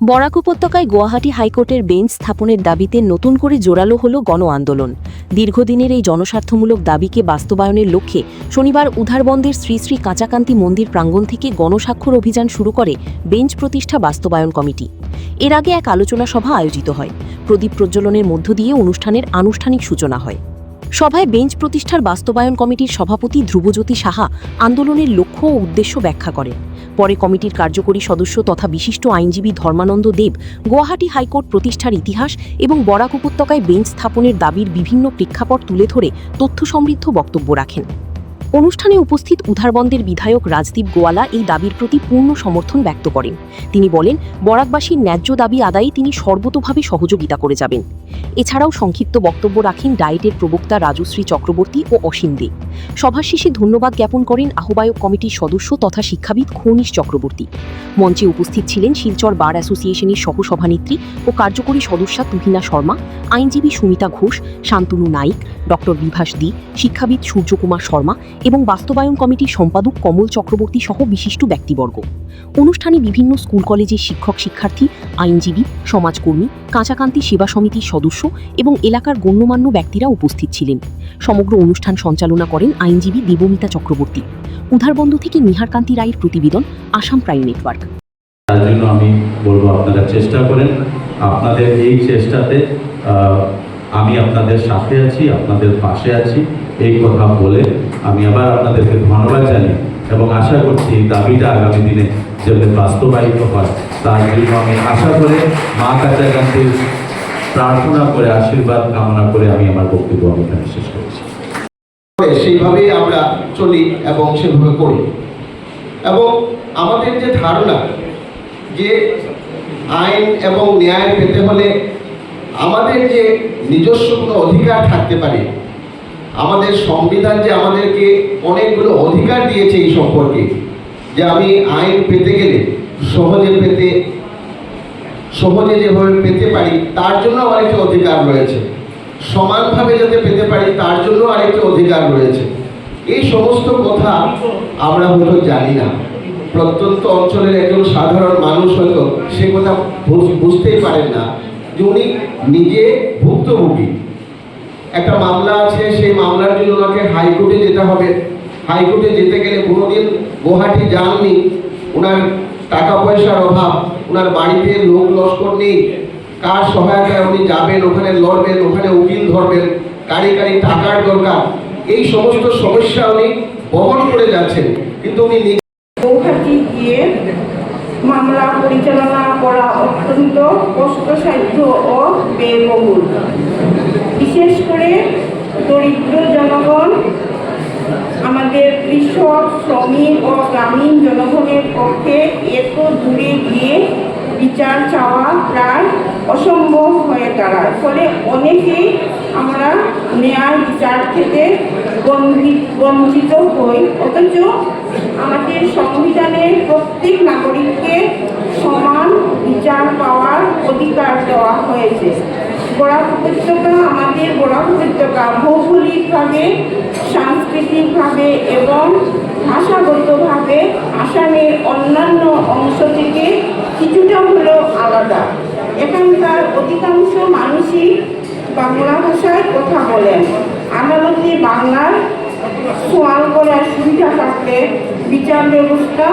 বরাক উপত্যকায় গুয়াহাটি হাইকোর্টের বেঞ্চ স্থাপনের দাবিতে নতুন করে জোরালো হল গণ আন্দোলন। দীর্ঘদিনের এই জনস্বার্থমূলক দাবিকে বাস্তবায়নের লক্ষ্যে শনিবার উধারবন্দের শ্রী শ্রী কাঁচাকান্তি মন্দির প্রাঙ্গণ থেকে গণস্বাক্ষর অভিযান শুরু করে বেঞ্চ প্রতিষ্ঠা বাস্তবায়ন কমিটি। এর আগে এক আলোচনা সভা আয়োজিত হয়। প্রদীপ প্রজ্বলনের মধ্য দিয়ে অনুষ্ঠানের আনুষ্ঠানিক সূচনা হয়। সভায় বেঞ্চ প্রতিষ্ঠার বাস্তবায়ন কমিটির সভাপতি ধ্রুবজ্যোতি সাহা আন্দোলনের লক্ষ্য ও উদ্দেশ্য ব্যাখ্যা করেন। পরে কমিটির কার্যকরী সদস্য তথা বিশিষ্ট আইনজীবী ধর্মানন্দ দেব গুয়াহাটি হাইকোর্ট প্রতিষ্ঠার ইতিহাস এবং বরাক উপত্যকায় বেঞ্চ স্থাপনের দাবির বিভিন্ন প্রেক্ষাপট তুলে ধরে তথ্য সমৃদ্ধ বক্তব্য রাখেন। অনুষ্ঠানে উপস্থিত উধারবন্দের বিধায়ক রাজদীপ গোয়ালা এই দাবির প্রতি পূর্ণ সমর্থন ব্যক্ত করেন। তিনি বলেন, বরাকবাসীর ন্যায্য দাবি আদায়ে তিনি সর্বতোভাবে সহযোগিতা করে যাবেন। এছাড়াও সংক্ষিপ্ত বক্তব্য রাখেন ডায়েটের প্রবক্তা রাজশ্রী চক্রবর্তী ও অসীম দে। সভা শেষে ধন্যবাদ জ্ঞাপন করেন আহ্বায়ক কমিটির সদস্য তথা শিক্ষাবিদ খনিশ চক্রবর্তী। মঞ্চে উপস্থিত ছিলেন শিলচর বার অ্যাসোসিয়েশনের সহসভানেত্রী ও কার্যকরী সদস্যা তুহিনা শর্মা, আইনজীবী সুমিতা ঘোষ, শান্তনু নাইক, ডক্টর বিভাস দি, শিক্ষাবিদ সূর্যকুমার শর্মা এবং বাস্তবায়ন কমিটির সম্পাদক কমল চক্রবর্তী সহ বিশিষ্ট ব্যক্তিবর্গ। অনুষ্ঠানে বিভিন্ন স্কুল কলেজের শিক্ষক শিক্ষার্থী, আইনজীবী, সমাজকর্মী, কাঁচাকান্তি সেবা সমিতির সদস্য এবং এলাকার গণ্যমান্য ব্যক্তিরা উপস্থিত ছিলেন। সমগ্র অনুষ্ঠান সঞ্চালনা করেন আইনজীবী দেবমিতা চক্রবর্তী। উধারবন্দ থেকে নিহারকান্তি রায়ের প্রতিবেদন, আসাম প্রাইম নেটওয়ার্ক। তার জন্য আমি বলবো আপনারা চেষ্টা করেন। আপনাদের এই চেষ্টাতে আমি আপনাদের সাথে আছি, আপনাদের পাশে আছি, এই কথা বলে আমি আবার আপনাদেরকে ধন্যবাদ জানাই এবং আশা করছি দাবিটা আগামী দিনে যাতে বাস্তবায়িত হয় তার জন্য আমি আশা করে মা কাঁচাকান্তির প্রার্থনা করে আশীর্বাদ কামনা করে আমি আমার বক্তব্য এখানে শেষ করেছি। সেইভাবেই আমরা চলি এবং সেভাবে করি এবং আমাদের যে ধারণা যে আইন এবং ন্যায় পেতে হলে আমাদের যে নিজস্ব কোনো অধিকার থাকতে পারে, আমাদের সংবিধান যে আমাদেরকে অনেকগুলো অধিকার দিয়েছে এই সম্পর্কে, যে আমি আইন পেতে গেলে সহজে যেভাবে পেতে পারি তার জন্য আরেকটি অধিকার রয়েছে, সমানভাবে যাতে পেতে পারি তার জন্য আরেকটি অধিকার রয়েছে। এই সমস্ত কথা আমরা হয়তো জানি না। প্রত্যন্ত অঞ্চলের একজন সাধারণ মানুষ হয়তো সে কথা বুঝতেই পারেন না যে উনি নিজে ভুক্তভোগী। একটা মামলা আছে, সেই মামলার জন্য ওনাকে হাইকোর্টে যেতে হবে। হাইকোর্টে যেতে গেলে কোনোদিন গুয়াহাটি যাননি, ওনার টাকা পয়সার অভাব, ওনার বাড়িতে লোক লস্কর নেই, কার সহায়তায় উনি যাবেন, ওখানে লড়বেন, ওখানে উকিল ধরবেন, কারি টাকার দরকার, এই সমস্ত সমস্যা উনি বহন করে যাচ্ছেন। কিন্তু উনি গুয়াহাটি গিয়ে মামলা পরিচালনা করা অত্যন্ত কষ্টসাধ্য ও ব্যয়বহুল। বিশেষ করে দরিদ্র জনগণ, আমাদের কৃষক, শ্রমিক ও গ্রামীণ জনগণের পক্ষে এত দূরে গিয়ে বিচার চাওয়া প্রায় অসম্ভব হয়ে দাঁড়ায়। ফলে অনেকেই আমরা ন্যায় বিচার থেকে বঞ্চিত হই। অথচ আমাদের সংবিধানের প্রত্যেক নাগরিককে সমান বিচার পাওয়ার অধিকার দেওয়া হয়েছে। বরাক উপত্যকা, আমাদের বরাক উপত্যকা ভৌগোলিকভাবে, সাংস্কৃতিকভাবে এবং ভাষাগতভাবে আসামের অন্যান্য অংশ থেকে কিছুটা হলেও আলাদা। এখানকার অধিকাংশ মানুষই বাংলা ভাষায় কথা বলেন। আদালতে বাংলার সওয়াল করার সুবিধা থাকলে বিচার ব্যবস্থা